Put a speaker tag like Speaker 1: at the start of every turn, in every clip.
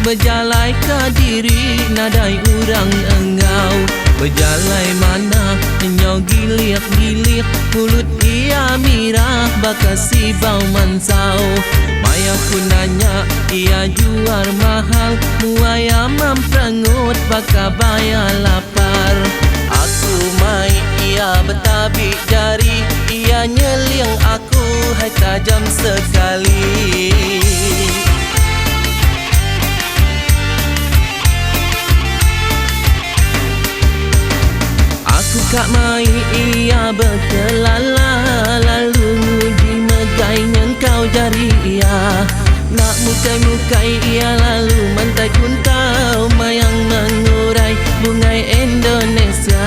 Speaker 1: berjalai ke diri nadai urang engau. Berjalai mana nyau gilik-gilik mulut ia mirah bakasi bau mansau. Maya ku nanya ia jual mahal muaya memprengut baka bayar lapar. Aku mai ia bertabik jari ia nyeling aku hai tajam sekali. Kak mai ia berkelala lalu nguji megainya kau jari ia. Nak mukai-mukai ia lalu mantai kuntau mayang mengurai bungai Indonesia.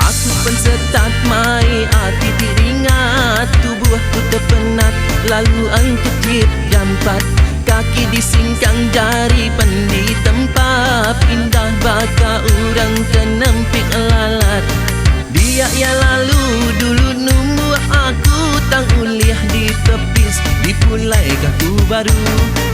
Speaker 1: Aku pensetat mai hati teringat tubuhku terpenat lalu angkecit jampat. Kaki disingkang jari pendi tempat pindah baka urang kenempik lalat. Dia ia lalu dulu nunggu aku tang uliah di tepis dipulai kaku baru.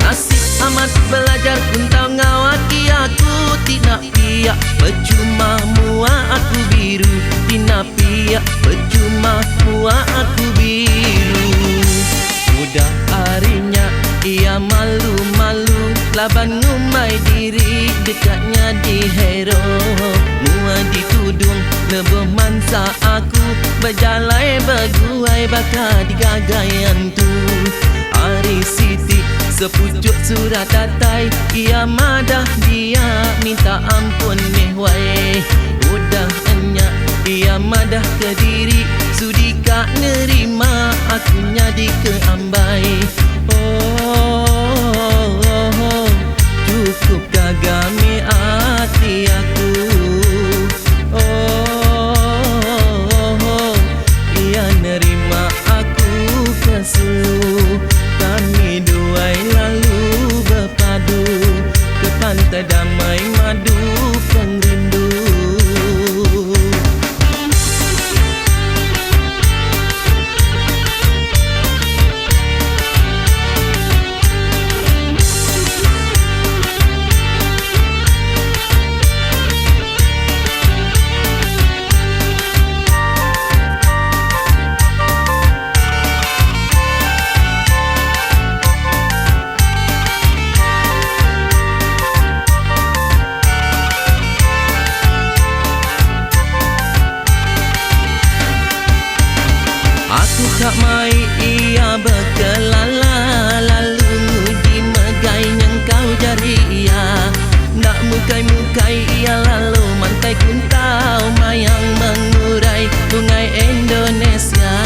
Speaker 1: Asik amat belajar kuntau ngawaki aku tidak piak percuma mua aku biru. Tidak piak percuma mua aku biru. Udah harinya ia malu-malu laban ngumai diri dekatnya di hero. Mua ditudung lebih mansa aku berjalai berguai baka digagayan tu. Hari Siti sepucuk surat datai ia madah dia minta ampun mehwai. Udah enyak ia madah ke diri sudi kak nerima aku nyadi ke ambai. Cukup gagami hati aku. Ia nerima aku ke sulu. Kami duai lalu berpadu ke pantai damai madu pengrindu. Kak mai ia berkelala lalu nguji megainya kau jari ia. Nak mukai-mukai ia lalu mantai kuntau mayang mengurai bungai Indonesia.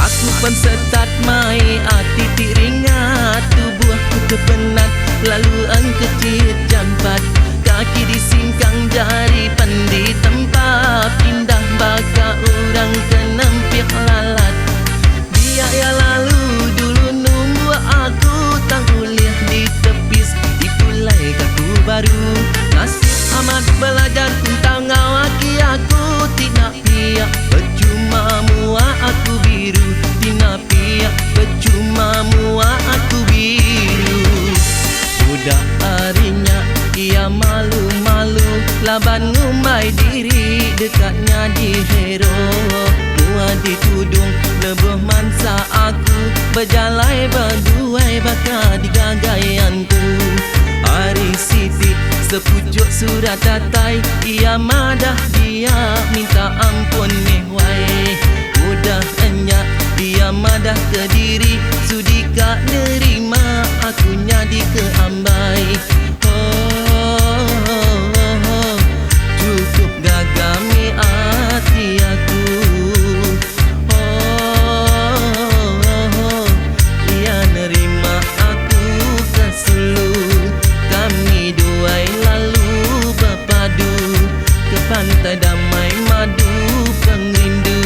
Speaker 1: Aku pensetat mai hati teringat tubuhku kepenat lalu angkecit jampat. Kaki disingkang jari pendi tempat pindah baka urang kenempik lalat. Dia ya lalu dulu nunggu aku tang uliah di tepis dipulai kaku baru. Nasib amat belajar tentang ngawaki aku tidak piak percuma mua aku biru. Tidak piak percuma mua aku biru. Udah harinya ia malu-malu laban ngumai diri dekatnya di hero. Mua ditudung lebih mansa aku berjalai berduai baka digagayanku. Hari Siti sepucuk surat datai ia madah dia minta ampun mehwai. Udah enyak dia madah ke diri sudi kak nerima aku nyadi ke ambai. Cukup gagami hati aku. Ia nerima aku ke sulu. Kami duai lalu berpadu ke pantai damai madu pengrindu.